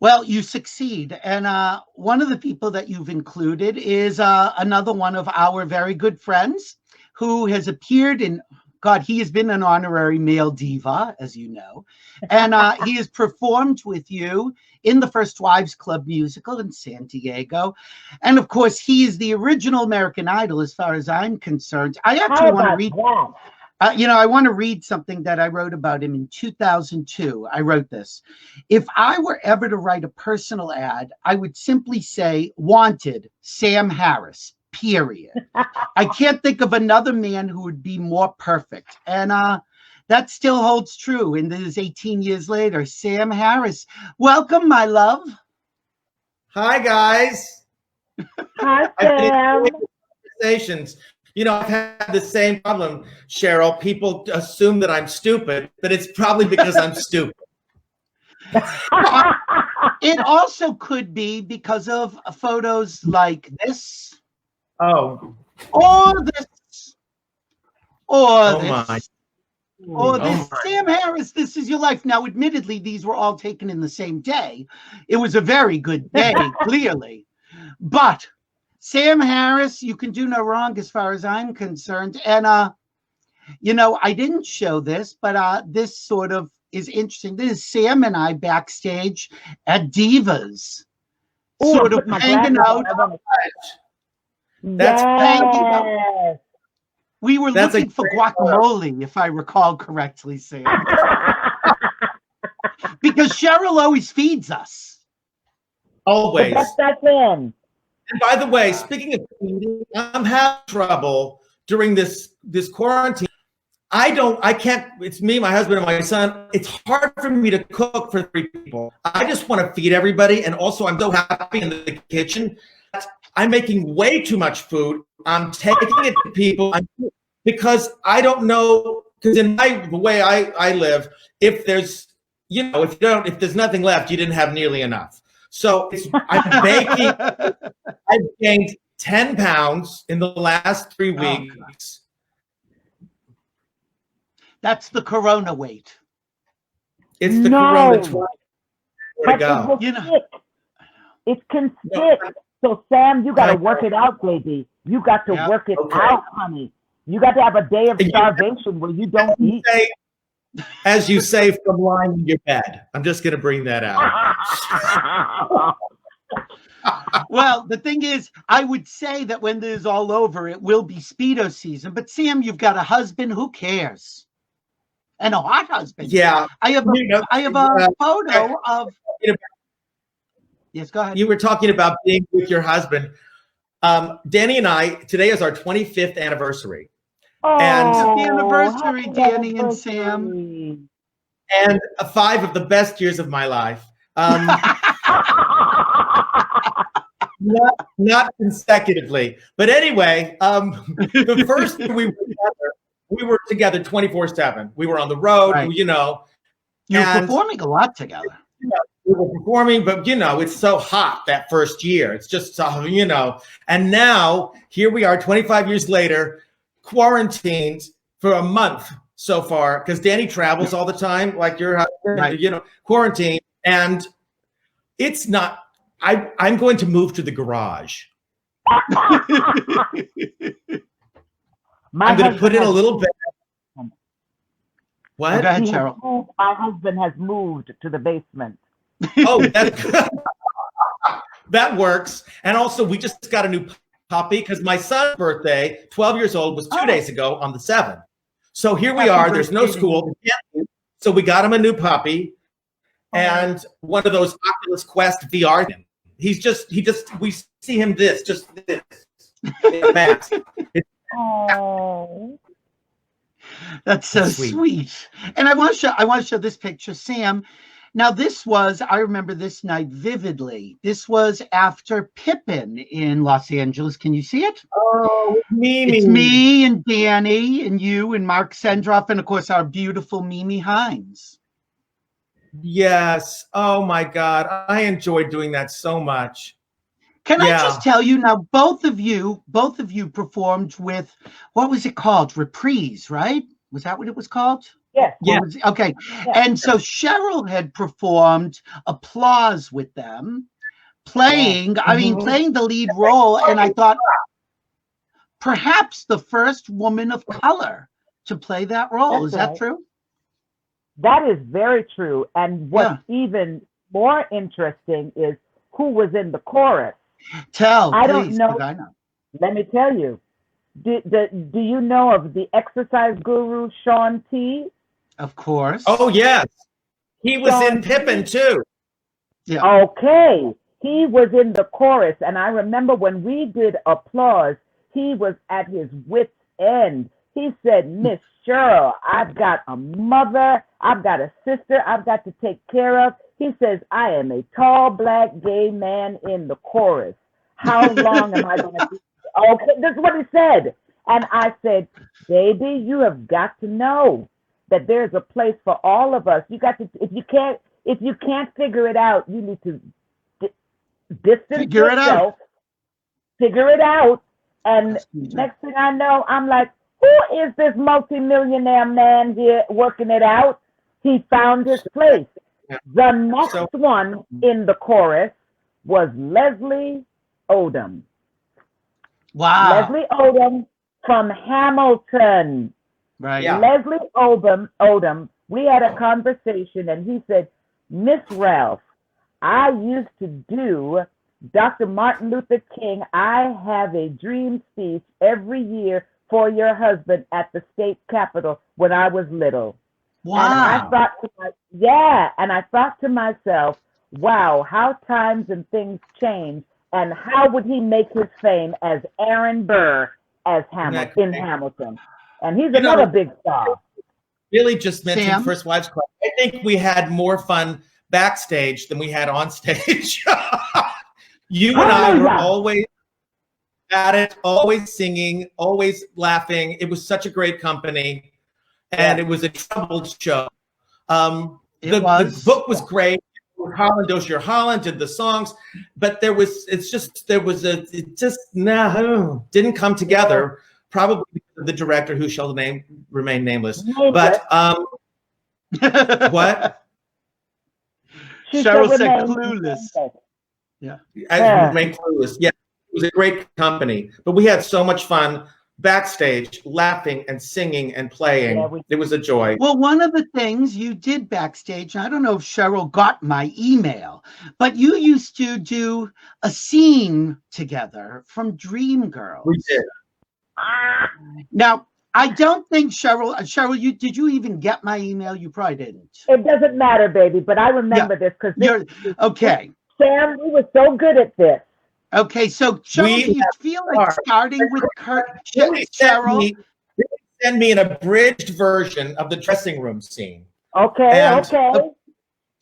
Well, you succeed. And one of the people that you've included is another one of our very good friends who has appeared in, God, he has been an honorary male diva, as you know. And he has performed with you in the First Wives Club musical in San Diego. And of course, he is the original American Idol, as far as I'm concerned. I actually want to read. I want to read something that I wrote about him in 2002. I wrote this. If I were ever to write a personal ad, I would simply say, wanted, Sam Harris, period. I can't think of another man who would be more perfect. And that still holds true. And this is 18 years later. Sam Harris, welcome, my love. Hi, guys. Hi, Sam. Conversations. You know, I've had the same problem, Cheryl. People assume that I'm stupid, but it's probably because I'm stupid. It also could be because of photos like this. Oh. Or this. Or this. My. Or this. Sam Harris, this is your life. Now, admittedly, these were all taken in the same day. It was a very good day, clearly. But Sam Harris, you can do no wrong as far as I'm concerned. And, I didn't show this, but this sort of is interesting. This is Sam and I backstage at Divas. Ooh, sort of hanging out. That's hanging out. We were looking for guacamole, if I recall correctly, Sam. Because Cheryl always feeds us. Always. That's him. And by the way, speaking of feeding, I'm having trouble during this quarantine. I can't, it's me, my husband, and my son. It's hard for me to cook for 3 people. I just want to feed everybody. And also, I'm so happy in the kitchen. I'm making way too much food. I'm taking it to people because I don't know, because in the way I live, if there's, if there's nothing left, you didn't have nearly enough. So I'm baking. I've gained 10 pounds in the last 3 weeks. That's the Corona weight. It's the Corona 20. It can stick. So Sam, you got to work it out, baby. You got to work it out, honey. You got to have a day of starvation where you don't eat. As you say, from lying in your bed. I'm just going to bring that out. Well, the thing is, I would say that when this is all over, it will be Speedo season. But Sam, you've got a husband. Who cares? And a hot husband. Yeah. I have a photo of. Yes, go ahead. You were talking about being with your husband. Danny and I, today is our 25th anniversary. Happy anniversary, Danny and Sam. And 5 of the best years of my life. Not consecutively. But anyway, the first year we were together 24/7. We were on the road, right. You were performing a lot together. We were performing, but it's so hot that first year. It's just and now here we are 25 years later, quarantined for a month so far, because Danny travels all the time, like your husband, right. Quarantine. And it's not, I'm going to move to the garage. I'm going to put in a little bit. What? Go ahead, Cheryl. My husband has moved to the basement. Oh, that works. And also, we just got a new puppy because my son's birthday, 12 years old, was 2 days ago on the 7th. So here we are. There's no school. So we got him a new puppy and one of those Oculus Quest VR things. We see him just this. Oh. That's so sweet. And I want to show this picture, Sam. Now, I remember this night vividly. This was after Pippin in Los Angeles. Can you see it? Oh, Mimi. It's me and Danny and you and Mark Sendroff and, of course, our beautiful Mimi Hines. Yes. Oh, my God. I enjoyed doing that so much. Can I just tell you now, both of you performed with, what was it called? Reprise, right? Was that what it was called? Yes. Yeah. Okay. And so Cheryl had performed Applause with them, playing the lead role. And I thought perhaps the first woman of color to play that role. Is that true? That is very true. And what's even more interesting is who was in the chorus. I don't know. I know. Let me tell you. Do you know of the exercise guru Sean T? Of course. Oh yes, he was in Pippin too. Yeah. Okay, he was in the chorus, and I remember when we did Applause, he was at his wit's end. He said, "Miss Cheryl, I've got a mother, I've got a sister, I've got to take care of." He says, "I am a tall black gay man in the chorus. How long am I going to be?" Okay, that's what he said. And I said, "Baby, you have got to know that there's a place for all of us. You got to, if you can't figure it out, you need to distance yourself, figure it out." And next thing I know, I'm like, who is this multimillionaire man here working it out? He found his place. The next one in the chorus was Leslie Odom. Wow. Leslie Odom from Hamilton. Right. Yeah. Leslie Odom, we had a conversation and he said, "Miss Ralph, I used to do Dr. Martin Luther King. I have a dream speech every year for your husband at the state capitol when I was little." Wow. And I thought to myself, wow, how times and things change, and how would he make his fame as Aaron Burr in Hamilton? And he's another big star. Billy just mentioned First Wives Club. I think we had more fun backstage than we had on stage. You and I were always at it, always singing, always laughing. It was such a great company, and it was a troubled show. The book was great. Dozier Holland did the songs, but it just didn't come together. Probably because of the director, who shall remain nameless. But what? Cheryl said clueless. Yeah. Remain clueless. Yeah, it was a great company, but we had so much fun backstage, laughing and singing and playing. It was a joy. Well, one of the things you did backstage, I don't know if Cheryl got my email, but you used to do a scene together from Dreamgirls. We did. Now, I don't think Cheryl, did you even get my email? You probably didn't. It doesn't matter, baby, but I remember this because okay. Sam, we were so good at this. Okay, so Cheryl, do you feel like starting with Cheryl? Send me an abridged version of the dressing room scene. Okay,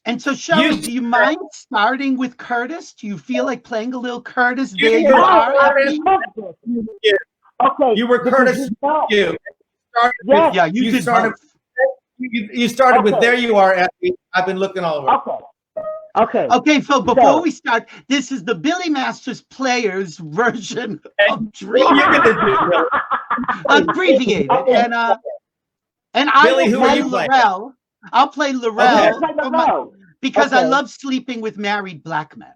And so, Cheryl, do you mind starting with Curtis? Do you feel like playing a little Curtis? Okay, you were Curtis. You started with "There You Are, Effie." I've been looking all over. Okay, so before we start, this is the Billy Masters Players version of Dream. Abbreviated. And I will play Laurel. I'll play Laurel because I love sleeping with married black men.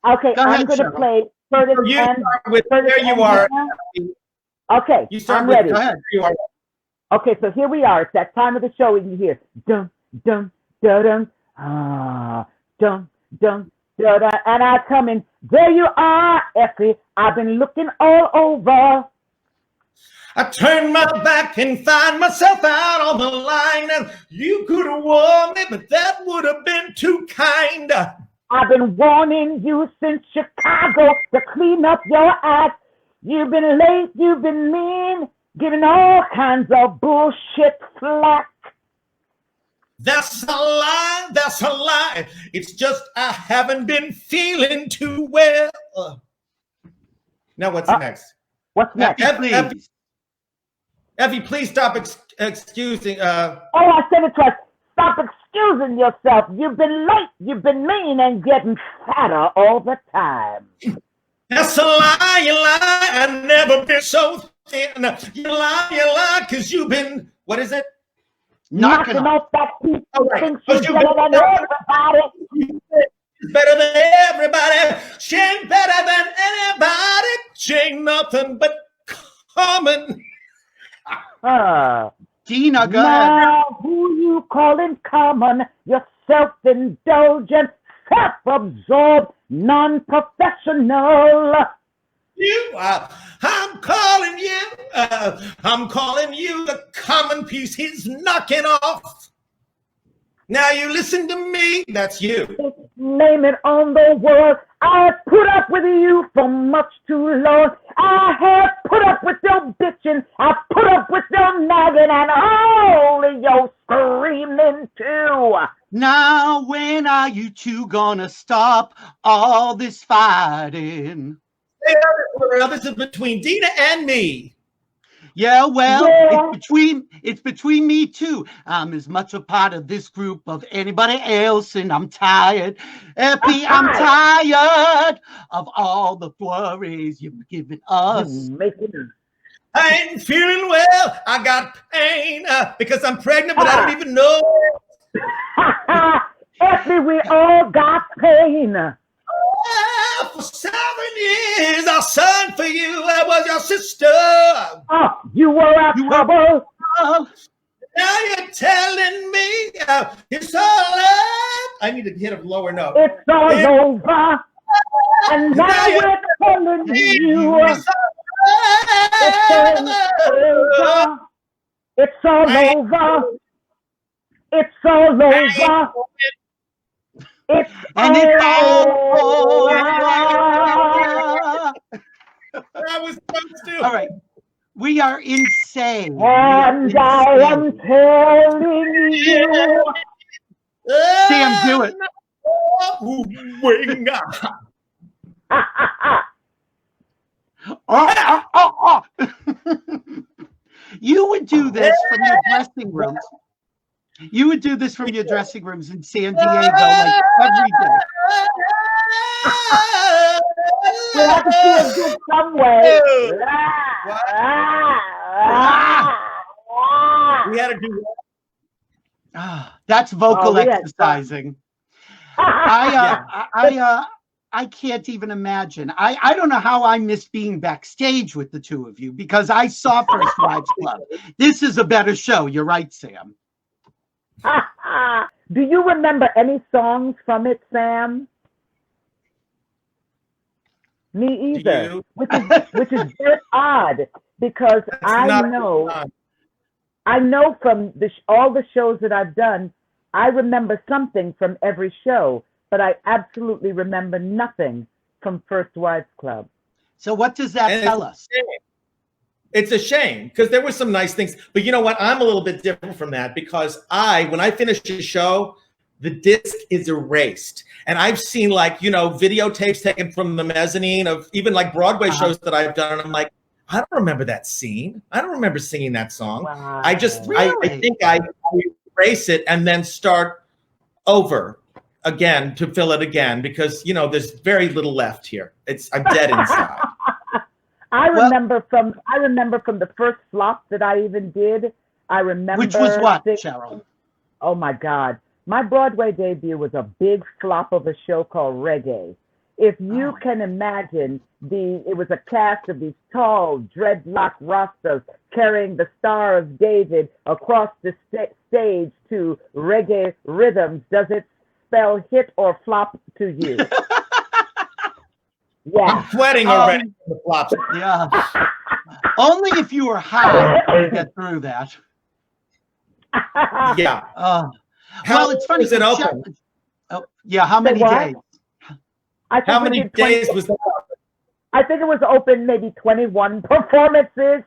I'm going to play Curtis "There You Are." Okay, I'm ready. Go ahead. Okay, so here we are. It's that time of the show when you hear dum dum da dum dum dum da da, and I come in. "There you are, Effie. I've been looking all over. I turn my back and find myself out on the line, and you could have warned me, but that would have been too kind. I've been warning you since Chicago to clean up your act. You've been late, you've been mean, giving all kinds of bullshit flack. That's a lie, that's a lie. It's just I haven't been feeling too well." Now what's next? What's next? Effie, please stop excusing. I said it twice. Stop excusing yourself. You've been late, you've been mean, and getting fatter all the time. That's a lie, you lie. I never been so thin. You lie, because you've been, what is it? Knocking off that piece. Oh, right. Thinks she's better than everybody. She's better than everybody. She ain't better than anybody. She ain't nothing but common. Tina, go now, ahead. who you calling common? You're self-indulgent, self-absorbed, non-professional. I'm calling you the common piece he's knocking off. Now you listen to me. That's you. Blame it on the world. I put up with you for much too long. I have put up with your bitching. I put up with your nagging and all of your screaming too. Now, when are you two gonna stop all this fighting? This is between Dina and me. Yeah, well, Yeah. it's between me too. I'm as much a part of this group of anybody else, and I'm tired. Epi, I'm tired of all the worries you've given us. I ain't feeling well. I got pain because I'm pregnant, but I don't even know. Epi, we all got pain. For 7 years, I sang for you. I was your sister. Oh, you were our trouble. Now you're telling me it's all up. I need to hit a lower note. It's all over. And now we're telling you it's over. It's all over. It's all over. It's all over. I was supposed to. All right. We are insane. And I am telling you. Sam, do it. You would do this from your dressing rooms. You would do this from your dressing rooms in San Diego like every day. We have to feel good some way. We had to do That's vocal we had exercising. I can't even imagine. I don't know how I miss being backstage with the two of you because I saw First Wives Club. This is a better show. You're right, Sam. Do you remember any songs from it, Sam? Me either, which is very odd because I know from all the shows that I've done, I remember something from every show, but I absolutely remember nothing from First Wives Club. So what does that tell us? It's a shame because there were some nice things, but you know what? I'm a little bit different from that because when I finish a show, the disc is erased. And I've seen videotapes taken from the mezzanine of even like Broadway shows that I've done. And I'm like, I don't remember that scene. I don't remember singing that song. Wow. I think I erase it and then start over again to fill it again because, there's very little left here. I'm dead inside. I remember from the first flop that I even did. I remember. Which was what, Cheryl? Oh my God. My Broadway debut was a big flop of a show called Reggae. If you can imagine, it was a cast of these tall dreadlock Rastas carrying the Star of David across the stage to reggae rhythms. Does it spell hit or flop to you? Yeah. I'm sweating already from the flops. Yeah. Only if you were high to get through that. Yeah. Well, it's funny. Was it open? How many days? How many days was that? I think it was open maybe 21 performances,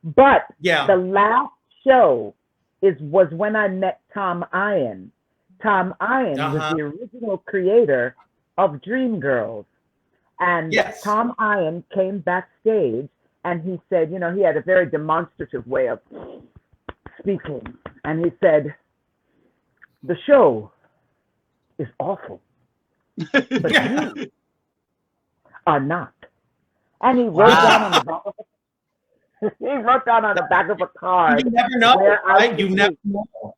but the last show was when I met Tom Ian. Tom Ian was the original creator of Dreamgirls. And Tom Ian came backstage and he said, he had a very demonstrative way of speaking. And he said, the show is awful, but you are not. And he wrote down on the back of he wrote down on the back of a card. You never know, right? You never know.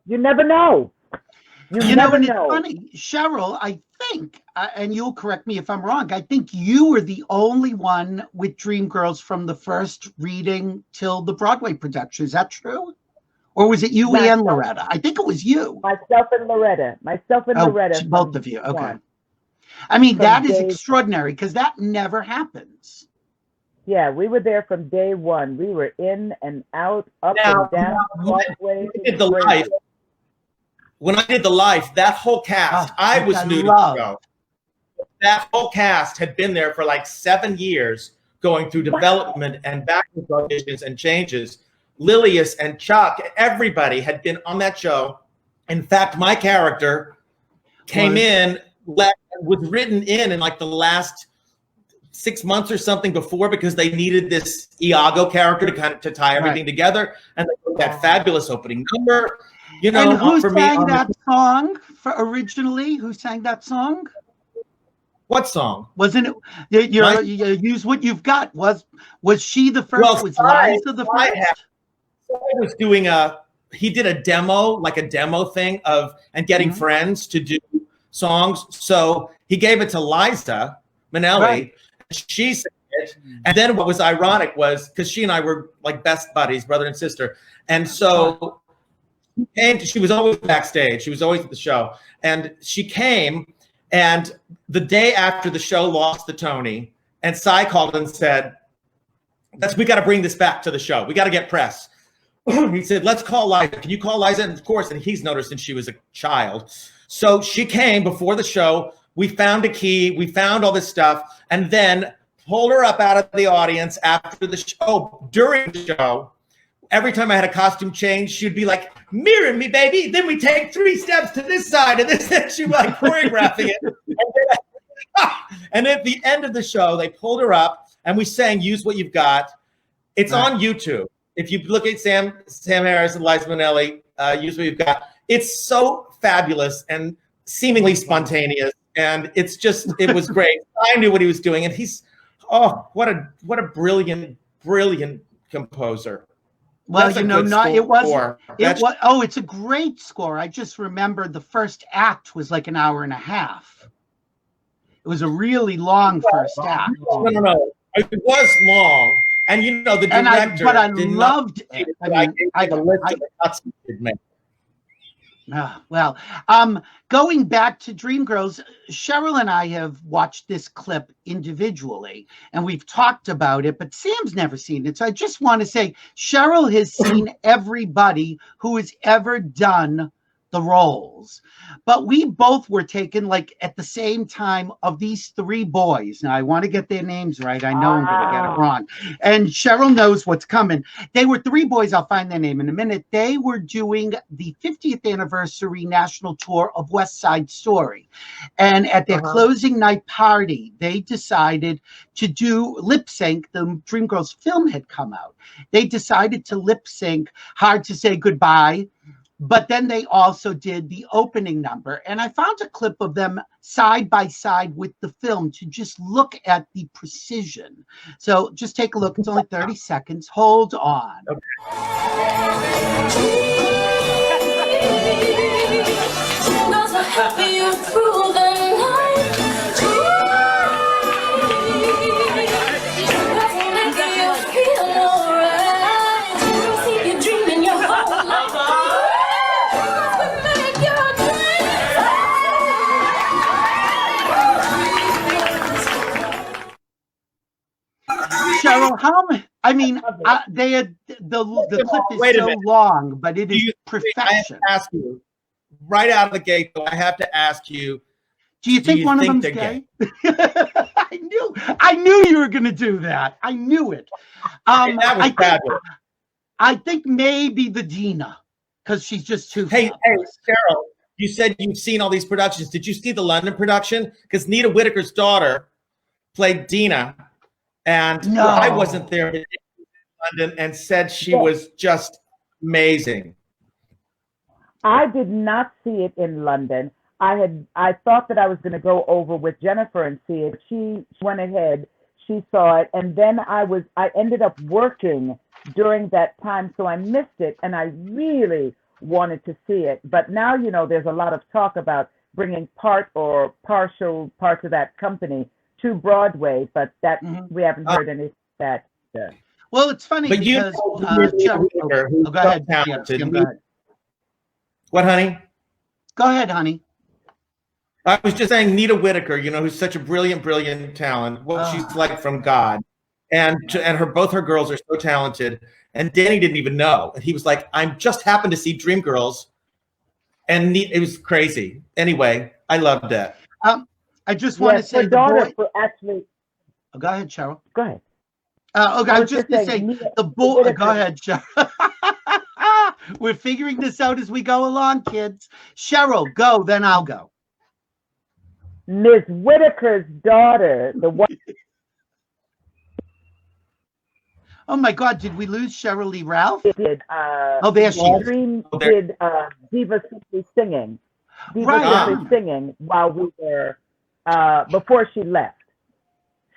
You never know. You know, and it's funny, Cheryl, I think, and you'll correct me if I'm wrong, I think you were the only one with Dreamgirls from the first reading till the Broadway production. Is that true? Or was it you and Loretta? I think it was you. Myself and Loretta. Both of you. Okay. I mean, that is extraordinary because that never happens. Yeah, we were there from day one. We were in and out, up and down. When I did the life, that whole cast, I was new to the show. That whole cast had been there for like 7 years, going through development and backwards auditions and changes. Lilius and Chuck, everybody had been on that show. In fact, my character came in, was written in like the last 6 months or something before, because they needed this Iago character to kind of to tie everything together, and they put that fabulous opening number. You know, and who sang that song originally? Who sang that song? What song? Wasn't it? You Use What You've Got. Was she the first? Well, was Liza the first? I was doing he did a demo, like a demo thing and getting friends to do songs. So he gave it to Liza Minnelli. Right. She sang it. And then what was ironic was, because she and I were like best buddies, brother and sister. And so she was always backstage. She was always at the show. And she came, and the day after the show lost the Tony, and Cy called and said, we got to bring this back to the show. We got to get press. He said, let's call Liza. Can you call Liza? And of course, and he's noticed since she was a child. So she came before the show. We found a key. We found all this stuff, and then pulled her up out of the audience after the show. During the show, every time I had a costume change, she'd be like, mirror me, baby. Then we take 3 steps to this side, and this. And she was like choreographing it. And at the end of the show, they pulled her up, and we sang "Use What You've Got." It's on YouTube. If you look at Sam Harris and Liza Minnelli, "Use What You've Got," it's so fabulous and seemingly spontaneous, and it was great. I knew what he was doing, and he's what a brilliant composer. Well, you know, it's a great score. I just remember the first act was like an hour and a half. It was a really long first act. No. It was long. And you know, the director but I loved it. Well, going back to Dreamgirls, Cheryl and I have watched this clip individually, and we've talked about it, but Sam's never seen it. So I just want to say, Cheryl has seen everybody who has ever done the roles. But we both were taken like at the same time of these 3 boys. Now I want to get their names right. I know I'm going to get it wrong. And Cheryl knows what's coming. They were 3 boys. I'll find their name in a minute. They were doing the 50th anniversary national tour of West Side Story. And at their closing night party, they decided to do lip sync. The Dreamgirls film had come out. They decided to lip sync Hard to Say Goodbye. But then they also did the opening number. And I found a clip of them side by side with the film to just look at the precision. So just take a look. It's only 30 seconds. Hold on. Okay. Cheryl, I mean, they had the clip is so long, but it is perfection. I have to ask you, right out of the gate, though, I have to ask you, do you think one of them's gay? I knew you were going to do that. I knew it. I think maybe the Dina, because she's just too Hey, Cheryl, you said you've seen all these productions. Did you see the London production? Because Nita Whittaker's daughter played Dina. And I wasn't there in London, and said she was just amazing. I did not see it in London. I thought that I was going to go over with Jennifer and see it. She went ahead. she saw it, and then I ended up working during that time, so I missed it, and I really wanted to see it. But now, there's a lot of talk about bringing part or partial parts of that company to Broadway, but that we haven't heard any of that. Well, it's funny But because go ahead, talented. Go ahead. What, honey? Go ahead, honey. I was just saying, Nita Whitaker, who's such a brilliant talent. What she's like from God, and both her girls are so talented. And Danny didn't even know, and he was like, "I just happened to see Dreamgirls," and it was crazy. Anyway, I loved that. I just want to say, her daughter actually. Oh, go ahead, Cheryl. Go ahead. Okay, I was just going to say, the boy. Go ahead, Cheryl. We're figuring this out as we go along, kids. Cheryl, go, then I'll go. Miss Whitaker's daughter, the one. Oh my God! Did we lose Sheryl Lee Ralph? Did there she is. Did Diva Simply Singing? Simply Singing while we were before she left.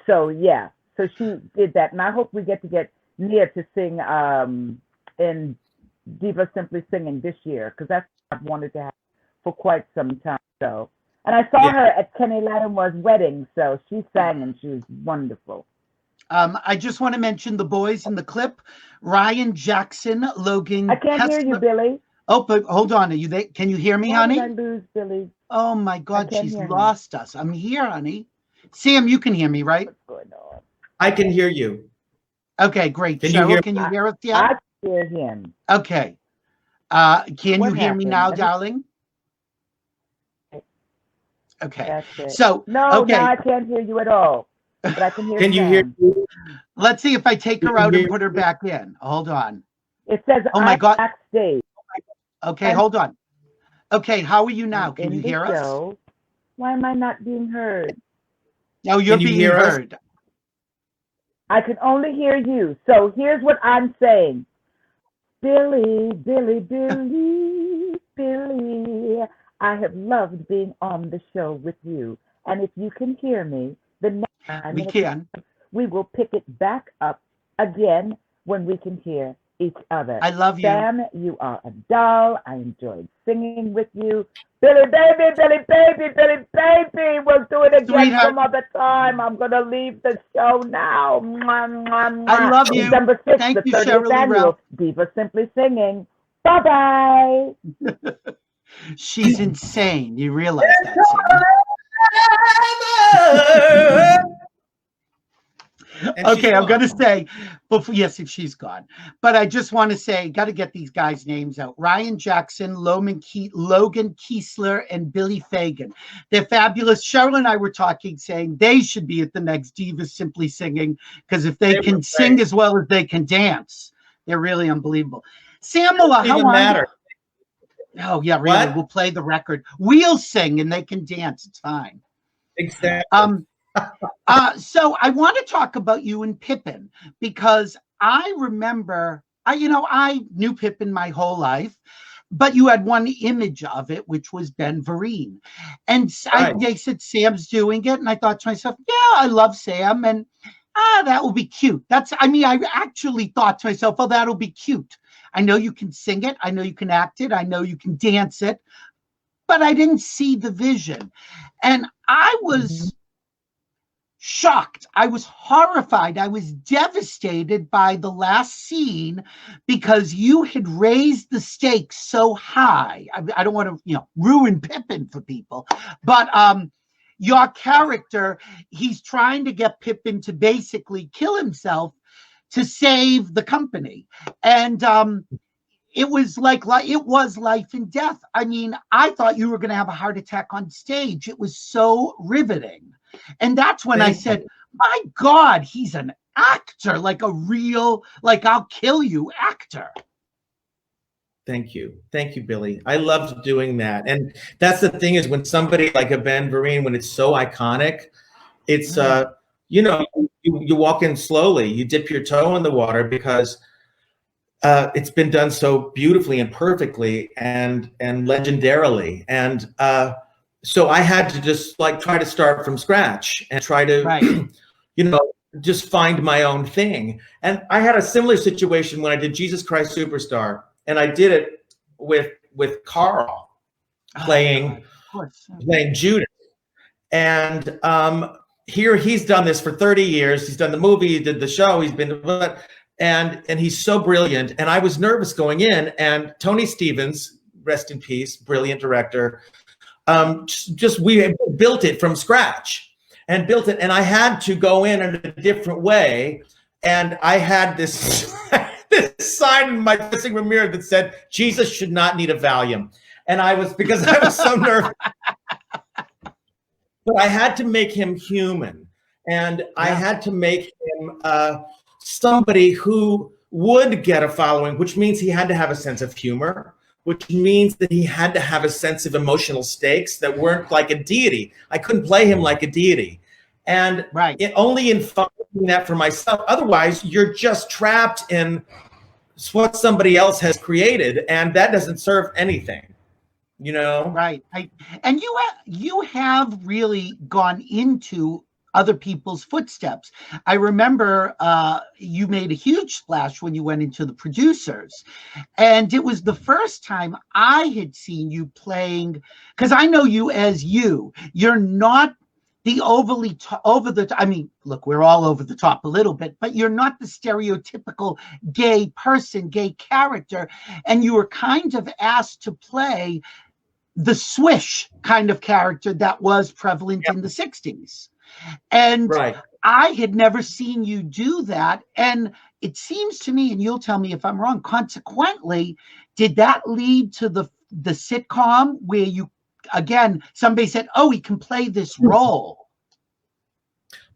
So yeah, so she did that, and I hope we get Nia to sing in Diva Simply Singing this year, because that's what I've wanted to have for quite some time. So. And I saw her at Kenny Latimer's wedding, so she sang and she was wonderful. I just want to mention the boys in the clip: Ryan Jackson, Logan. I can't hear you, Billy. Oh, but hold on. Are you there? Can you hear me, honey? I lose Billy. Oh my God, she's lost us. I'm here, honey. Sam, you can hear me, right? What's going on? I can hear you. Okay, great. Cheryl, can you hear us yet? I can hear him. Okay. Can you hear me now, darling? Okay. So no, I can't hear you at all. But I can hear. Can you hear me? Let's see if I take her out and put her back in. Hold on. It says, "Oh my God, backstage." Okay, hold on. Okay, how are you now? Can you hear us? Why am I not being heard? No, you're being heard. I can only hear you. So here's what I'm saying. Billy, Billy, Billy, Billy. I have loved being on the show with you. And if you can hear me, the next time we will pick it back up again when we can hear each other. I love you. Sam, you are a doll. I enjoyed singing with you. Billy, baby, Billy, baby, Billy, baby. We'll do it again some other time. I'm going to leave the show now. Mwah, mwah, mwah. I love you. December 6th, Thank the you, 30th Sheryl Lee annual Ralph. Diva Simply Singing. Bye-bye. She's insane. You realize that, Sam? Okay, I'm going to say, yes, if she's gone. But I just want to say, got to get these guys' names out. Ryan Jackson, Logan Kiesler, and Billy Fagan. They're fabulous. Cheryl and I were talking, saying they should be at the next Diva Simply Singing, because if they can sing as well as they can dance, they're really unbelievable. Samala, how are you? Oh, yeah, really. What? We'll play the record. We'll sing and they can dance. It's fine. Exactly. So I want to talk about you and Pippin, because I remember, I knew Pippin my whole life, but you had one image of it, which was Ben Vereen. And they said, Sam's doing it. And I thought to myself, yeah, I love Sam. And that will be cute. I actually thought to myself, oh, that'll be cute. I know you can sing it. I know you can act it. I know you can dance it. But I didn't see the vision. And I was shocked. I was horrified. I was devastated by the last scene, because you had raised the stakes so high. I don't want to, ruin Pippin for people, but your character, he's trying to get Pippin to basically kill himself to save the company. And it was life and death. I mean, I thought you were going to have a heart attack on stage. It was so riveting. And that's when I said, my God, he's an actor, like a real, I'll kill you actor. Thank you. Thank you, Billy. I loved doing that. And that's the thing, is when somebody like a Ben Vereen, when it's so iconic, it's, you walk in slowly, you dip your toe in the water, because it's been done so beautifully and perfectly and legendarily. And so I had to just try to start from scratch and try to, just find my own thing. And I had a similar situation when I did Jesus Christ Superstar, and I did it with Carl playing Judas. And here he's done this for 30 years. He's done the movie, he did the show, he's been, and he's so brilliant. And I was nervous going in, and Tony Stevens, rest in peace, brilliant director, we built it from scratch and built it. And I had to go in a different way. And I had this, this sign in my dressing room mirror that said, Jesus should not need a Valium. And because I was so nervous. But I had to make him human. And I had to make him somebody who would get a following, which means he had to have a sense of humor, which means that he had to have a sense of emotional stakes that weren't like a deity. I couldn't play him like a deity. And only in finding that for myself. Otherwise, you're just trapped in what somebody else has created, and that doesn't serve anything. You know, right? And you have really gone into other people's footsteps. I remember you made a huge splash when you went into the producers, and it was the first time I had seen you playing, because I know you as you. You're not the overly I mean, look, we're all over the top a little bit, but you're not the stereotypical gay person, gay character, and you were kind of asked to play the swish kind of character that was prevalent in the 60s. And I had never seen you do that. And it seems to me, and you'll tell me if I'm wrong, consequently, did that lead to the sitcom where you, again, somebody said, oh, he can play this role?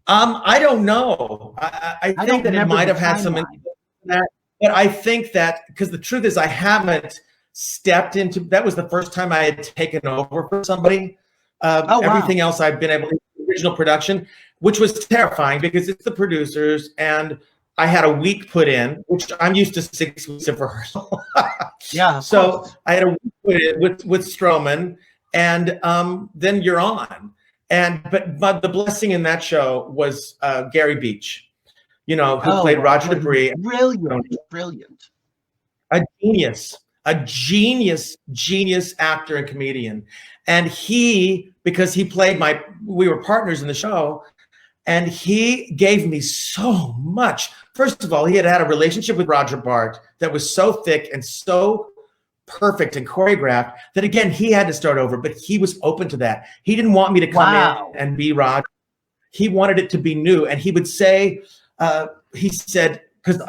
I don't know. I think that it might have had some influence in that. But I think that, because the truth is I haven't stepped into, that was the first time I had taken over for somebody. Everything else I've been able to do original production, which was terrifying because it's the producers, and I had a week put in, which I'm used to 6 weeks of rehearsal. So I had a week put in with Stroman, and then you're on. But the blessing in that show was Gary Beach, who played Roger Debris. Brilliant. A genius actor and comedian. And because he played we were partners in the show, and he gave me so much. First of all, he had a relationship with Roger Bart that was so thick and so perfect and choreographed that, again, he had to start over, but he was open to that. He didn't want me to come in and be Roger. He wanted it to be new. And he would say, he said, because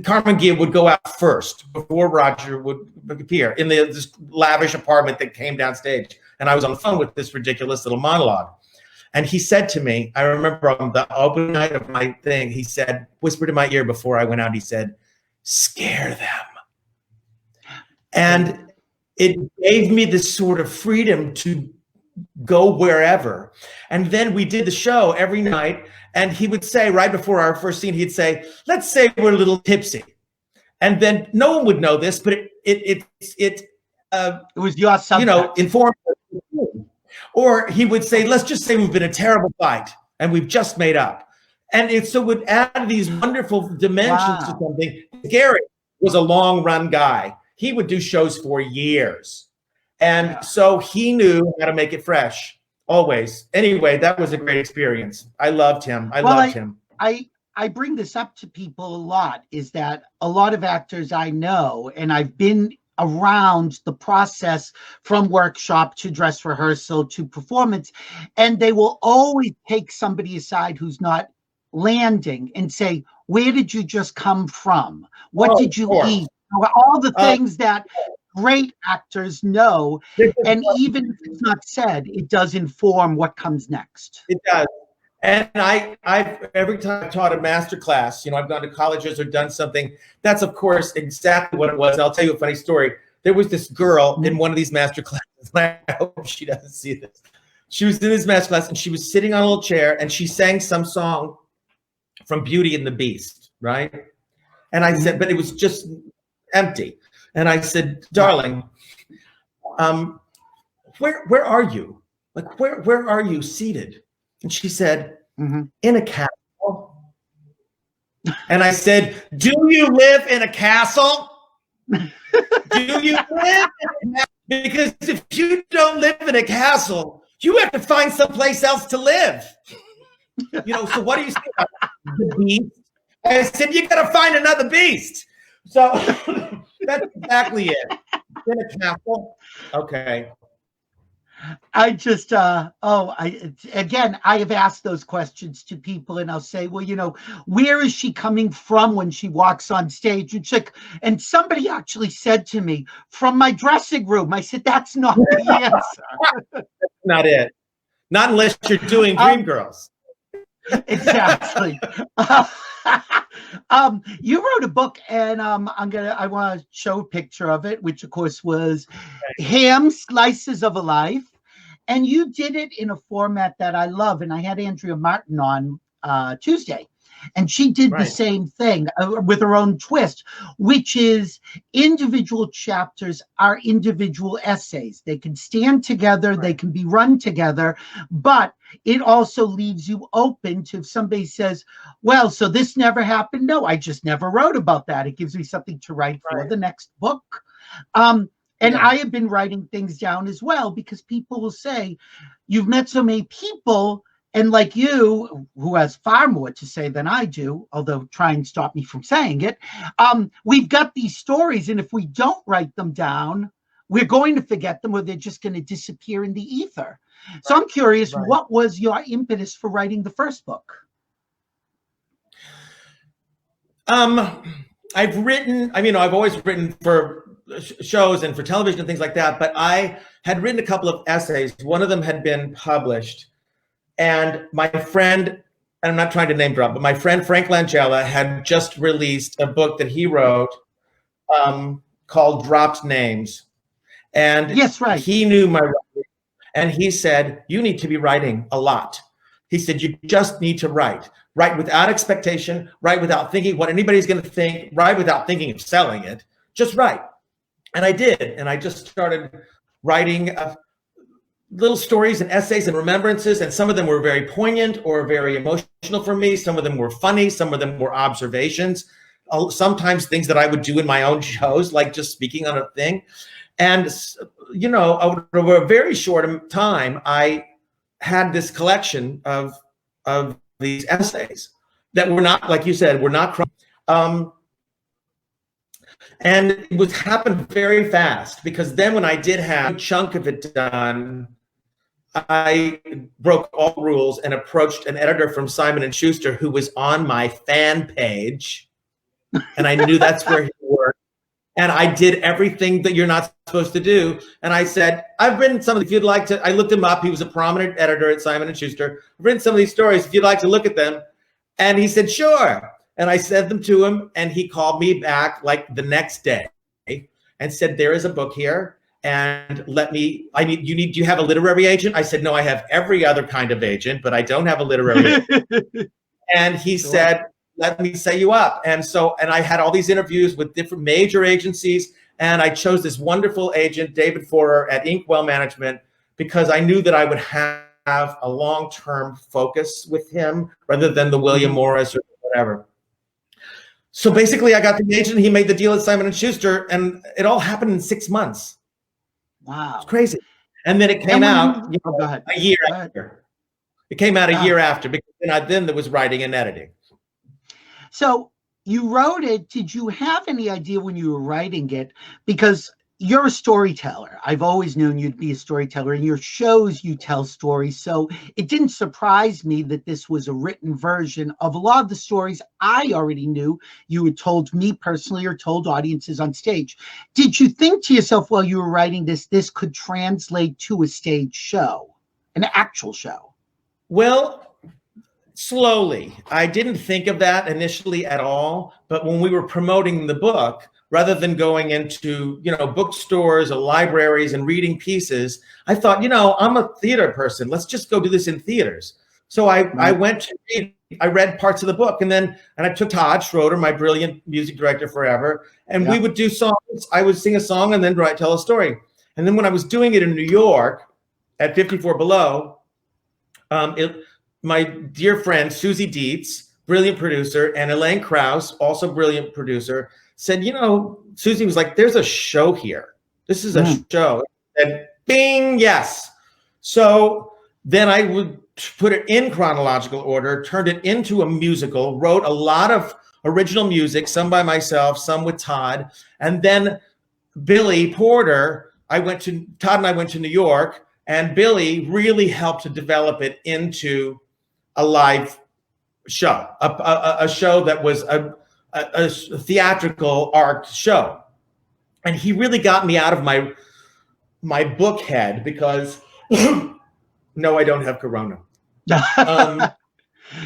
Carmen Gia would go out first before Roger would appear in this lavish apartment that came downstage. And I was on the phone with this ridiculous little monologue. And he said to me, I remember on the open night of my thing, he said, whispered in my ear before I went out, he said, scare them. And it gave me this sort of freedom to go wherever. And then we did the show every night. And he would say, right before our first scene, he'd say, let's say we're a little tipsy. And then no one would know this, but it was your subject. Informed. Or he would say, let's just say we've been a terrible fight and we've just made up. And so it would add these wonderful dimensions to something. Gary was a long run guy. He would do shows for years. And so he knew how to make it fresh. Always. Anyway, that was a great experience. I loved him. I loved him. I bring this up to people a lot, is that a lot of actors I know, and I've been around the process from workshop to dress rehearsal to performance, and they will always take somebody aside who's not landing and say, where did you just come from? What did you eat? All the things that great actors know, and even if it's not said, it does inform what comes next. It does. And I've every time I've taught a master class, I've gone to colleges or done something. That's of course exactly what it was. I'll tell you a funny story. There was this girl in one of these master classes. I hope she doesn't see this. She was in this master class and she was sitting on a little chair and she sang some song from Beauty and the Beast, right? And I said, but it was just empty. And I said, darling, where are you? Like, where are you seated? And she said, in a castle. And I said, do you live in a castle? Do you live in a castle? Because if you don't live in a castle, you have to find someplace else to live. So what do you say about the beast? I said, you got to find another beast. So that's exactly it. In a castle. Okay. I just, again, I have asked those questions to people, and I'll say, well, where is she coming from when she walks on stage? And somebody actually said to me, from my dressing room. I said, that's not the answer. That's not it. Not unless you're doing Dreamgirls. Exactly. You wrote a book, and I want to show a picture of it, which of course was Ham Slices of a Life. And you did it in a format that I love. And I had Andrea Martin on Tuesday, and she did the same thing with her own twist, which is individual chapters are individual essays. They can stand together, they can be run together, but it also leaves you open to, if somebody says, well, so this never happened. No, I just never wrote about that. It gives me something to write for the next book. And I have been writing things down as well, because people will say, you've met so many people, and like you, who has far more to say than I do, although try and stop me from saying it, we've got these stories, and if we don't write them down, we're going to forget them, or they're just going to disappear in the ether. So I'm curious, what was your impetus for writing the first book? I've always written for shows and for television and things like that, but I had written a couple of essays. One of them had been published, and my friend, and I'm not trying to name drop, but my friend Frank Langella had just released a book that he wrote called Dropped Names. And he knew my writing, and he said, you need to be writing a lot. He said, you just need to write without expectation, write without thinking what anybody's going to think, write without thinking of selling it, just write. And I did, and I just started writing little stories and essays and remembrances, and some of them were very poignant or very emotional for me. Some of them were funny, some of them were observations, sometimes things that I would do in my own shows, like just speaking on a thing. And, over a very short time, I had this collection of these essays that were not, like you said, were not and it happened very fast, because then when I did have a chunk of it done, I broke all rules and approached an editor from Simon & Schuster who was on my fan page, and I knew that's where he worked. And I did everything that you're not supposed to do. And I said, I've written some of, if you'd like to, I looked him up. He was a prominent editor at Simon & Schuster. I've written some of these stories. If you'd like to look at them. And he said, sure. And I sent them to him, and he called me back like the next day and said, there is a book here, and do you have a literary agent? I said, no, I have every other kind of agent, but I don't have a literary agent. And he said, let me set you up. And I had all these interviews with different major agencies, and I chose this wonderful agent, David Forer at Inkwell Management, because I knew that I would have a long-term focus with him rather than the William Morris or whatever. So basically, I got the agent. He made the deal at Simon & Schuster, and it all happened in 6 months. Wow, it's crazy. And then it came out a year after. It came out a year after, because then there was writing and editing. So you wrote it. Did you have any idea when you were writing it? Because you're a storyteller. I've always known you'd be a storyteller. In your shows, you tell stories. So it didn't surprise me that this was a written version of a lot of the stories I already knew you had told me personally or told audiences on stage. Did you think to yourself while you were writing this could translate to a stage show, an actual show? Well, slowly. I didn't think of that initially at all. But when we were promoting the book, rather than going into, bookstores or libraries and reading pieces, I thought, I'm a theater person. Let's just go do this in theaters. So I went to read, I read parts of the book, and I took Todd Schroeder, my brilliant music director forever, and we would do songs. I would sing a song and then tell a story. And then when I was doing it in New York at 54 Below, my dear friend Susie Dietz, brilliant producer, and Elaine Krauss, also brilliant producer, said, you know, Susie was like, there's a show here. This is a show. And bing, yes. So then I would put it in chronological order, turned it into a musical, wrote a lot of original music, some by myself, some with Todd. And then Billy Porter, Todd and I went to New York, and Billy really helped to develop it into a live show, a show that was a theatrical art show. And he really got me out of my book head because no, I don't have corona.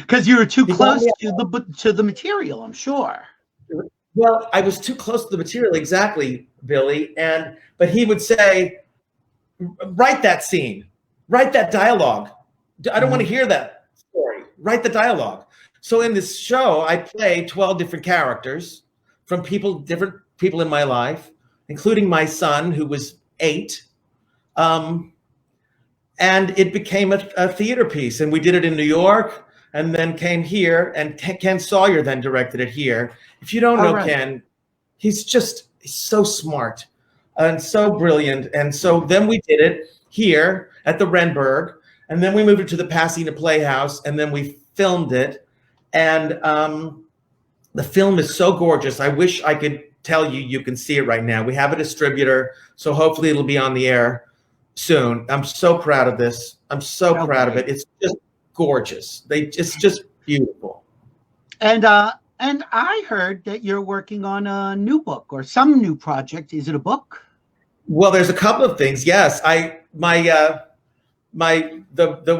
Because you were too close to the material, I'm sure. Well, I was too close to the material, exactly, Billy. But he would say, write that scene, write that dialogue. I don't want to hear that story. Write the dialogue. So in this show, I play 12 different characters from different people in my life, including my son, who was 8. And it became a theater piece. And we did it in New York and then came here. And Ken Sawyer then directed it here. If you don't know Ken, he's so smart and so brilliant. And so then we did it here at the Renberg. And then we moved it to the Pasadena Playhouse. And then we filmed it. And the film is so gorgeous. I wish I could tell you can see it right now. We have a distributor, so hopefully it'll be on the air soon. I'm so proud of this. I'm so proud of it. It's just gorgeous. It's just beautiful. And I heard that you're working on a new book or some new project. Is it a book? Well, there's a couple of things. Yes, the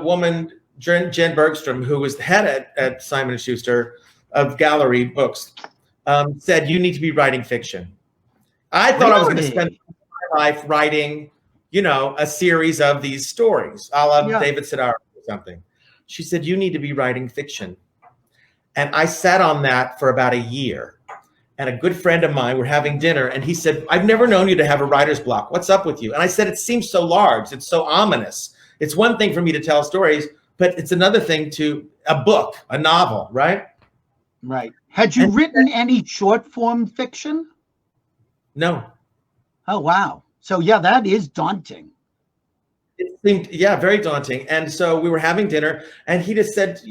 woman Jen Bergstrom, who was the head at Simon & Schuster of Gallery Books, said, you need to be writing fiction. I thought I was going to spend my life writing, a series of these stories, a la David Sedaris or something. She said, you need to be writing fiction. And I sat on that for about a year. And a good friend of mine, we're having dinner, and he said, I've never known you to have a writer's block. What's up with you? And I said, it seems so large. It's so ominous. It's one thing for me to tell stories, but it's another thing to a book, a novel, right? Right. Had you written any short form fiction? No. Oh, wow. So, yeah, that is daunting. It seemed, very daunting. And so we were having dinner, and he just asked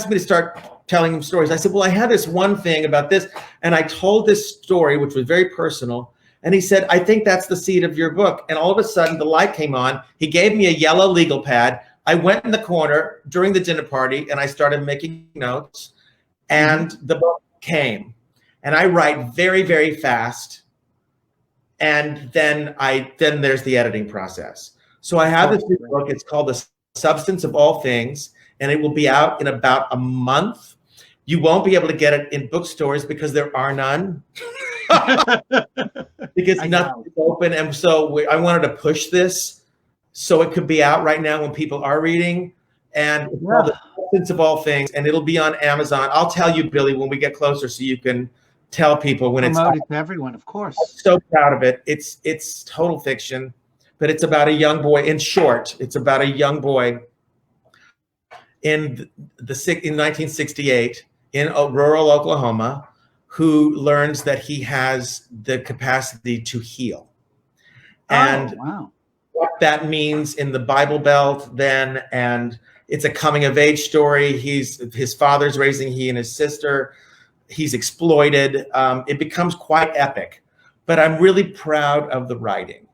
me to start telling him stories. I said, well, I had this one thing about this. And I told this story, which was very personal. And he said, I think that's the seed of your book. And all of a sudden, the light came on. He gave me a yellow legal pad. I went in the corner during the dinner party, and I started making notes. And the book came. And I write very, very fast. And then there's the editing process. So I have this new book. It's called The Substance of All Things, and it will be out in about a month. You won't be able to get it in bookstores because there are none. Because nothing's open. And so I wanted to push this so it could be out right now when people are reading. And it's called The Substance of All Things, and it'll be on Amazon. I'll tell you, Billy, when we get closer so you can tell people when it's promote it to everyone, of course. I'm so proud of it. It's total fiction, but it's about a young boy. In short, it's about a young boy in 1968 in rural Oklahoma who learns that he has the capacity to heal. And what that means in the Bible Belt then, and it's a coming of age story. His father's raising he and his sister. He's exploited. It becomes quite epic, but I'm really proud of the writing.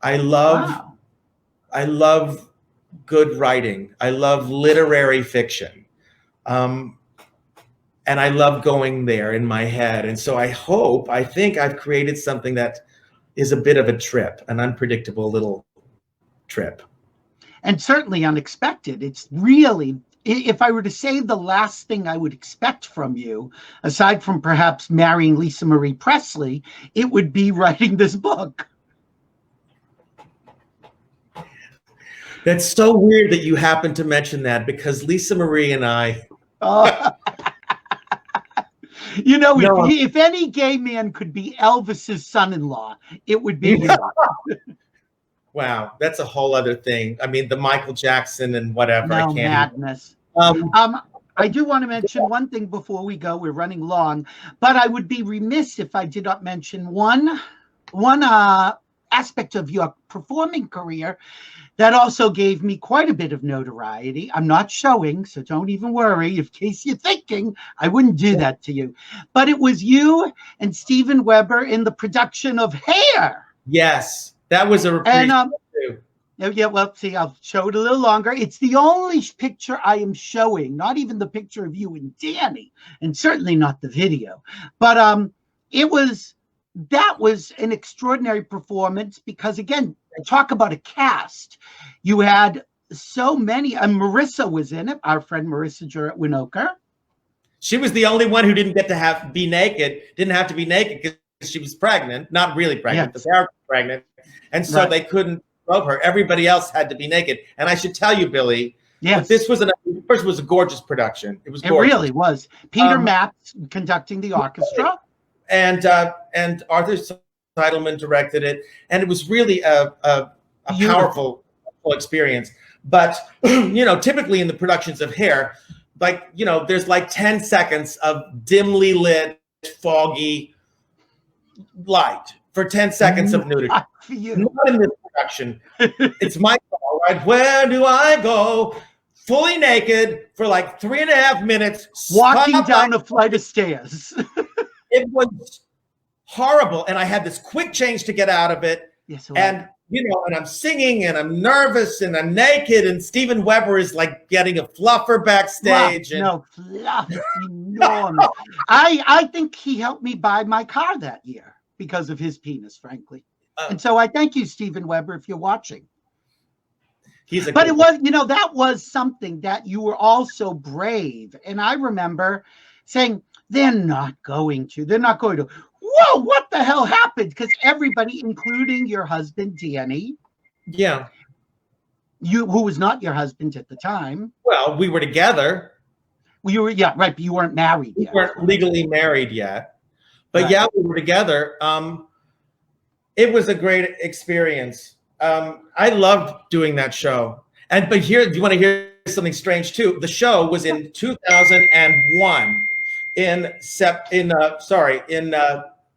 I love good writing. I love literary fiction. And I love going there in my head. And so I think I've created something that is a bit of a trip, an unpredictable little trip. And certainly unexpected. It's really, if I were to say the last thing I would expect from you, aside from perhaps marrying Lisa Marie Presley, it would be writing this book. That's so weird that you happen to mention that, because Lisa Marie and I... if any gay man could be Elvis's son-in-law, it would be you. Wow, that's a whole other thing. I mean, the Michael Jackson and whatever. No, I can't madness. I do want to mention one thing before we go. We're running long, but I would be remiss if I did not mention one aspect of your performing career that also gave me quite a bit of notoriety. I'm not showing, so don't even worry. In case you're thinking, I wouldn't do that to you. But it was you and Steven Weber in the production of Hair. Yes, that was a And too. yeah, well, see, I'll show it a little longer. It's the only picture I am showing, not even the picture of you and Danny, and certainly not the video. But that was an extraordinary performance because, again, talk about a cast. You had so many, and Marissa was in it, our friend Marissa Jarrett-Winokur. She was the only one who didn't get to be naked, didn't have to be naked because she was pregnant, not really pregnant, Yes. the character was pregnant. And so they couldn't robe her. Everybody else had to be naked. And I should tell you, Billy, yes, this was first was a gorgeous production. It was gorgeous. It really was. Peter Maps conducting the orchestra. And Arthur Seidelman directed it. And it was really a powerful experience. But, typically in the productions of Hair, there's like 10 seconds of dimly lit, foggy light for 10 seconds of nudity. Not in this production. It's my call, right? Where do I go? Fully naked for like 3.5 minutes. Walking down a flight of stairs. It was horrible. And I had this quick change to get out of it. Yes, and I'm singing and I'm nervous and I'm naked and Steven Weber is like getting a fluffer backstage. Fluff, enormous. I think he helped me buy my car that year because of his penis, frankly. And so I thank you, Steven Weber, if you're watching. But it was, that was something that you were also brave. And I remember saying, they're not going to. Whoa, what the hell happened? Because everybody, including your husband, Danny. Yeah. Who was not your husband at the time. Well, we were together. You were, yeah, right. But you weren't married yet. We weren't legally married yet. But yeah, we were together. It was a great experience. I loved doing that show. But here, do you want to hear something strange too? The show was in 2001 in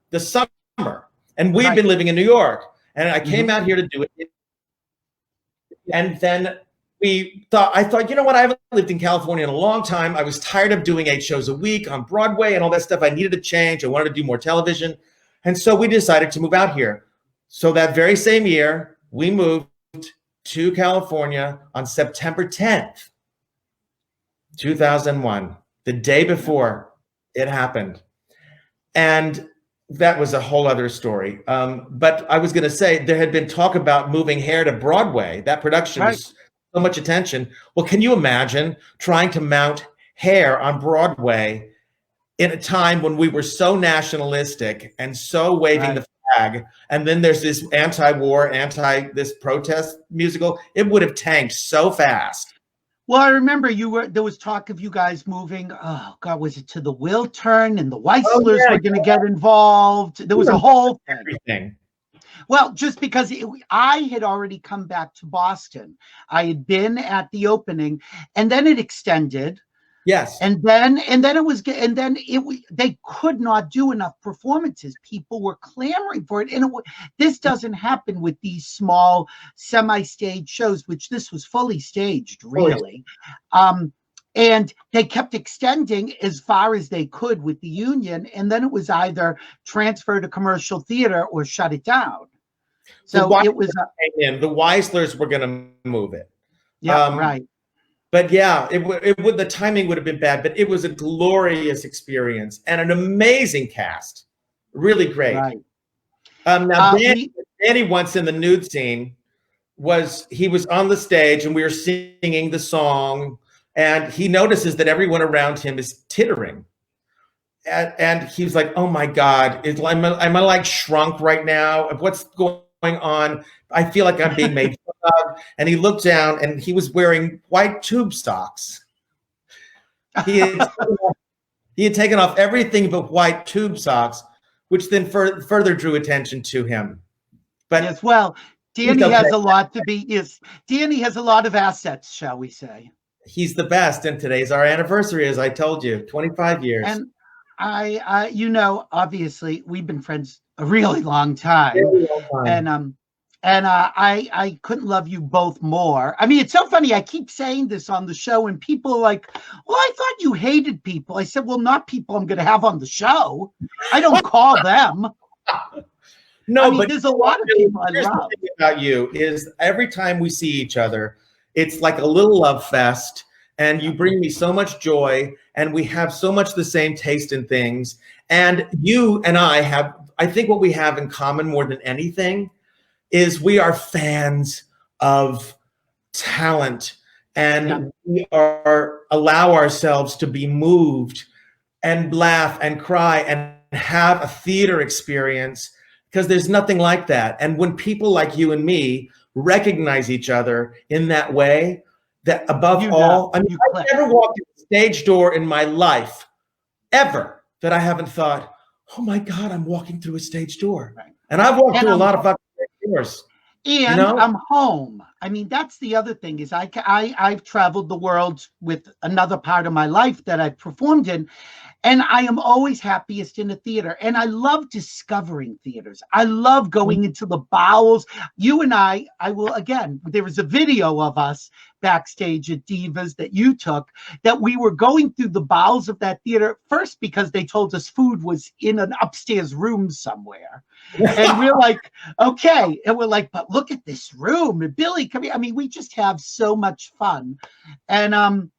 the summer, and we'd been living in New York, and I came out here to do it. And then I thought, you know what? I haven't lived in California in a long time. I was tired of doing 8 shows a week on Broadway and all that stuff. I needed a change. I wanted to do more television. And so we decided to move out here. So that very same year, we moved to California on September 10th, 2001, the day before it happened. And that was a whole other story. But I was going to say, there had been talk about moving Hair to Broadway. That production was so much attention. Well, can you imagine trying to mount Hair on Broadway in a time when we were so nationalistic and so waving the flag, and then there's this anti-war, this protest musical? It would have tanked so fast. Well, I remember there was talk of you guys moving, oh God, was it to the Wiltern, and the Weislers were going to get involved. There was a whole everything. Well, just because I had already come back to Boston. I had been at the opening, and then it extended. Yes. And then they could not do enough performances. People were clamoring for it. And this doesn't happen with these small semi-stage shows, which this was fully staged, really. And they kept extending as far as they could with the union. And then it was either transfer to commercial theater or shut it down. So it was the Weislers were going to move it. Yeah, right. But yeah, the timing would have been bad, but it was a glorious experience and an amazing cast. Really great. Right. Now, Danny once in the nude scene he was on the stage and we were singing the song, and he notices that everyone around him is tittering. And he was like, oh my God, am I like shrunk right now? What's going on? I feel like I'm being made fun of. And he looked down and he was wearing white tube socks. He had taken off everything but white tube socks, which then further drew attention to him. But yes, well, Danny has a lot to be. Danny has a lot of assets, shall we say? He's the best. And today's our anniversary, as I told you, 25 years. And you know, obviously we've been friends a really long time, Really long time. and I couldn't love you both more. I mean, it's so funny. I keep saying this on the show, and people are like, "Well, I thought you hated people." I said, "Well, not people I'm going to have on the show. I don't call them." No, I mean, but there's a lot of people I here's love. the thing about you is every time we see each other, it's like a little love fest, and you bring me so much joy, and we have so much the same taste in things. And you and I think what we have in common more than anything is we are fans of talent, and we allow ourselves to be moved and laugh and cry and have a theater experience, because there's nothing like that. And when people like you and me recognize each other in that way, that above all, I mean, I've never walked in a stage door in my life ever that I haven't thought, oh my God, I'm walking through a stage door. Right. And I've walked through a lot of fucking stage doors. And you know? I'm home. I mean, that's the other thing is I've traveled the world with another part of my life that I've performed in. And I am always happiest in a theater. And I love discovering theaters. I love going into the bowels. You and I will, again, there was a video of us backstage at Divas that you took, that we were going through the bowels of that theater, first because they told us food was in an upstairs room somewhere. And we're like, okay. And we're like, but look at this room. And Billy, come here. I mean, we just have so much fun. And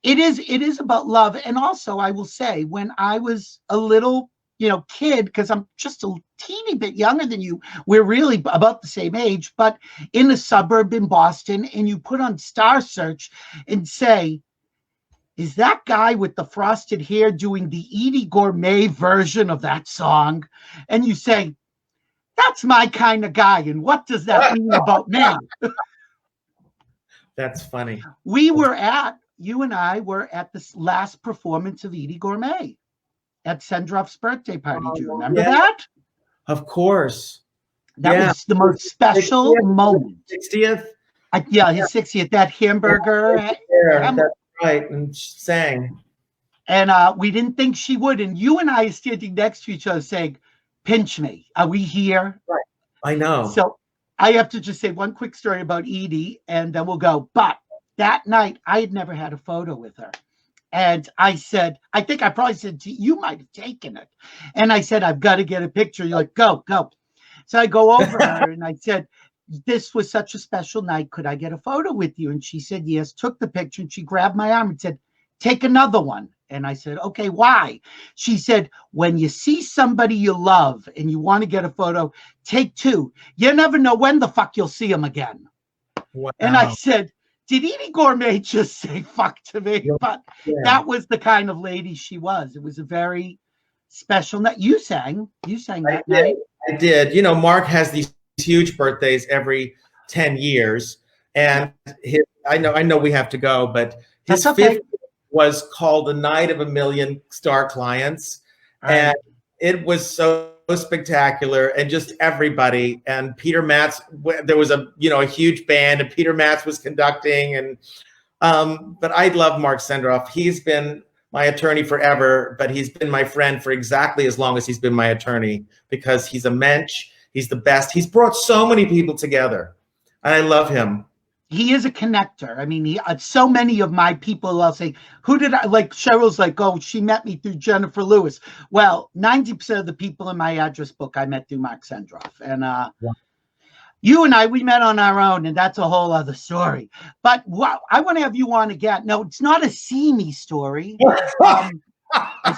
it is about love. And also, I will say, when I was a little, kid, because I'm just a teeny bit younger than you, we're really about the same age, but in a suburb in Boston, and you put on Star Search and say, is that guy with the frosted hair doing the Edie Gourmet version of that song? And you say, that's my kind of guy. And what does that mean about me? That's funny. You and I were at this last performance of Edie Gourmet at Sendroff's birthday party. Do you remember that? Of course. That was the most special 60th, moment. 60th? His 60th. That hamburger. That's right. And she sang. And we didn't think she would. And you and I are standing next to each other saying, pinch me. Are we here? Right. I know. So I have to just say one quick story about Edie, and then we'll go. But that night, I had never had a photo with her. And I said, I think I probably said to you, you might have taken it. And I said, I've got to get a picture. You're like, go. So I go over her and I said, this was such a special night. Could I get a photo with you? And she said, yes, took the picture. And she grabbed my arm and said, take another one. And I said, okay, why? She said, when you see somebody you love and you want to get a photo, take two. You never know when the fuck you'll see them again. Wow. And I said, did Edie Gourmet just say fuck to me? But that was the kind of lady she was. It was a very special night. You sang that night. I did. Mark has these huge birthdays every 10 years. And I know we have to go, but his fifth was called The Night of a Million Star Clients. Right. And it was so spectacular, and just everybody. And Peter Matz, there was a huge band, and Peter Matz was conducting. And but I love Mark Sendroff. He's been my attorney forever, but he's been my friend for exactly as long as he's been my attorney, because he's a mensch. He's the best. He's brought so many people together, and I love him. He is a connector. I mean, so many of my people, I'll say, who did I like? Cheryl's like, oh, she met me through Jennifer Lewis. Well, 90% of the people in my address book I met through Mark Sendroff. And you and I, we met on our own, and that's a whole other story. But I want to have you on again. No, it's not a see me story. I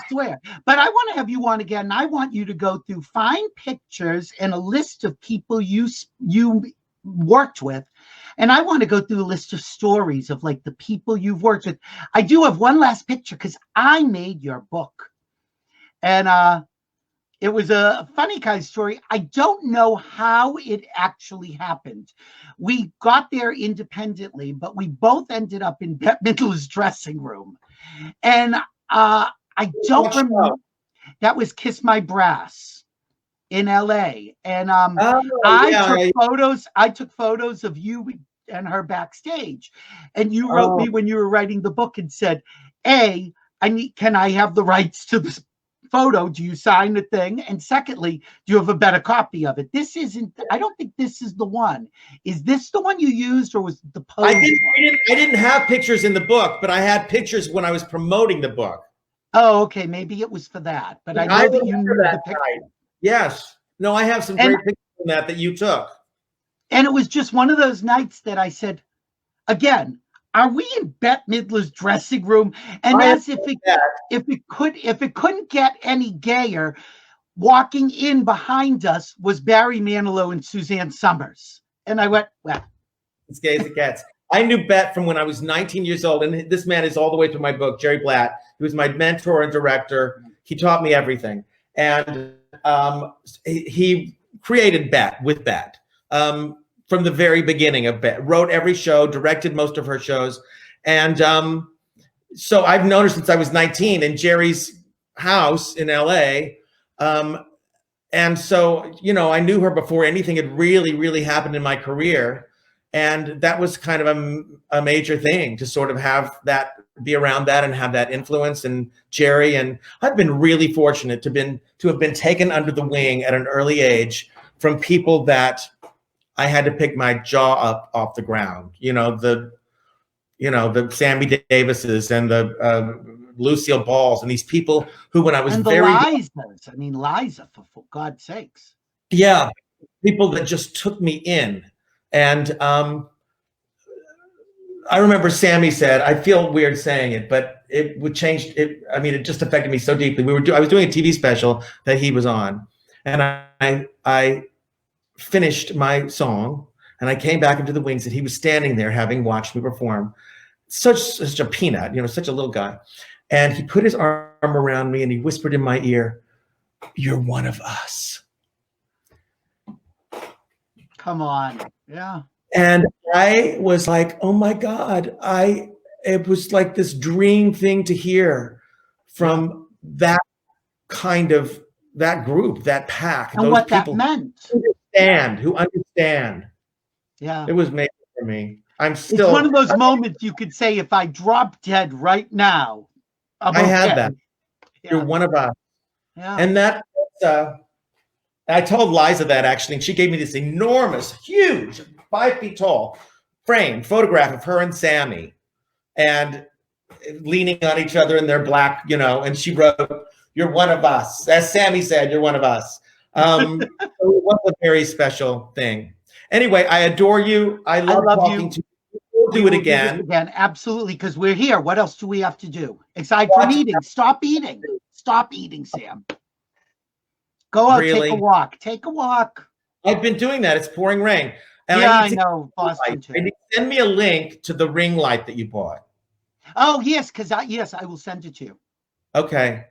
swear. But I want to have you on again. And I want you to go through, find pictures and a list of people you worked with. And I want to go through a list of stories of like the people you've worked with. I do have one last picture because I made your book. And it was a funny kind of story. I don't know how it actually happened. We got there independently, but we both ended up in Bette Midler's dressing room. And I don't remember. That was Kiss My Brass in LA. And I took photos of you and her backstage. And you wrote me when you were writing the book and said, can I have the rights to this photo? Do you sign the thing? And secondly, do you have a better copy of it? I don't think this is the one. Is this the one you used, or was it the pose? I didn't have pictures in the book, but I had pictures when I was promoting the book. Oh, okay. Maybe it was for that, but I know that you knew the picture. Yes. No, I have some great pictures from that you took. And it was just one of those nights that I said, again, are we in Bette Midler's dressing room? And as if it couldn't get any gayer, walking in behind us was Barry Manilow and Suzanne Summers. And I went, well, it's gay as it gets. I knew Bette from when I was 19 years old, and this man is all the way through my book, Jerry Blatt. He was my mentor and director. He taught me everything. And he created Bette with Bette. From the very beginning of Bette, wrote every show, directed most of her shows. And so I've known her since I was 19 in Jerry's house in LA. And so, I knew her before anything had really, really happened in my career. And that was kind of a major thing to sort of have that, be around that and have that influence. And Jerry, and I've been really fortunate to have been taken under the wing at an early age from people that I had to pick my jaw up off the ground. The Sammy Davises and the Lucille Balls and these people who, when I was and the very Lizas, I mean, Liza, for God's sakes. Yeah, people that just took me in. And I remember Sammy said, I feel weird saying it, but it would change it. I mean, it just affected me so deeply. I was doing a TV special that he was on, and I finished my song, and I came back into the wings, and he was standing there having watched me perform. Such a peanut, such a little guy. And he put his arm around me and he whispered in my ear, "You're one of us." Come on. Yeah. And I was like, oh my God, it was like this dream thing to hear from that group, that pack. And those what people that meant. Who understand. Yeah. It was made for me. It's one of those moments you could say, if I drop dead right now. I had that. Yeah. You're one of us. Yeah. And I told Liza that actually, and she gave me this enormous, huge, 5 feet tall photograph of her and Sammy, and leaning on each other in their black, and she wrote, "You're one of us." As Sammy said, "You're one of us." So it was a very special thing. Anyway, I adore you. I love talking to you. We'll do it again. Absolutely, because we're here. What else do we have to do? Aside from eating. Stop eating. Stop eating, Sam. Go out, Really? take a walk. Take a walk. I've been doing that. It's pouring rain. And I know. Boston too. Send me a link to the ring light that you bought. Oh, yes, I will send it to you. Okay.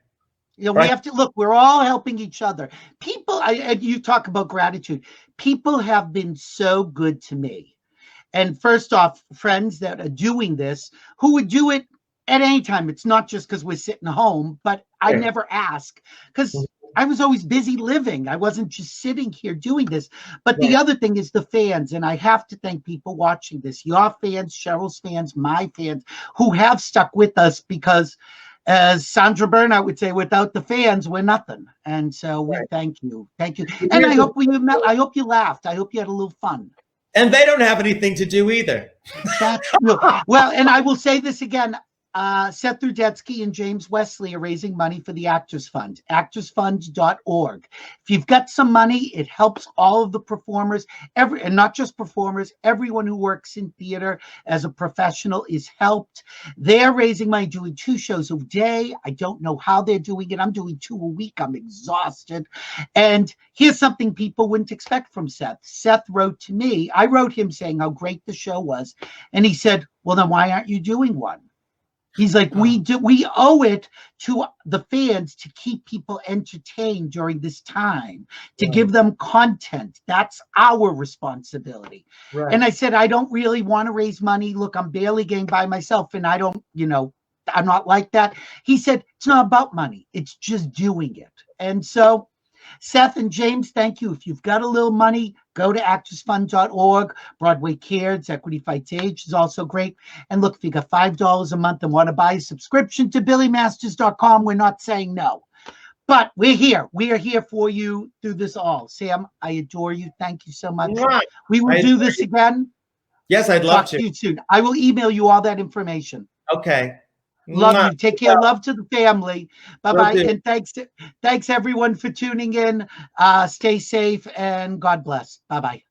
We have to look. We're all helping each other. People, you talk about gratitude. People have been so good to me. And first off, friends that are doing this, who would do it at any time. It's not just because we're sitting home, but I never ask because I was always busy living. I wasn't just sitting here doing this. But the other thing is the fans. And I have to thank people watching this, your fans, Cheryl's fans, my fans, who have stuck with us, because as Sandra Bernhardt would say, without the fans, we're nothing. And so we thank you. Thank you. And I hope I hope you laughed. I hope you had a little fun. And they don't have anything to do either. That's true. Well, and I will say this again. Seth Rudetsky and James Wesley are raising money for the Actors Fund, actorsfund.org. If you've got some money, it helps all of the performers, and not just performers, everyone who works in theater as a professional is helped. They're raising money, doing 2 shows a day. I don't know how they're doing it. I'm doing 2 a week. I'm exhausted. And here's something people wouldn't expect from Seth. Seth wrote to me. I wrote him saying how great the show was. And he said, well, then why aren't you doing one? He's like, we owe it to the fans to keep people entertained during this time, to give them content. That's our responsibility. Right. And I said, I don't really want to raise money. Look, I'm barely getting by myself, and I don't, I'm not like that. He said, it's not about money. It's just doing it. And so Seth and James, thank you. If you've got a little money, go to actorsfund.org. Broadway Cares, Equity Fights Age is also great. And look, if you got $5 a month and want to buy a subscription to billymasters.com, we're not saying no. But we're here. We are here for you through this all. Sam, I adore you. Thank you so much. Right. We will do this again. Yes, I'd love Talk to you soon. I will email you all that information. Okay. Love Mwah. you. Take care. Love to the family. Bye-bye. Will do. And thanks everyone for tuning in. Stay safe and God bless. Bye-bye.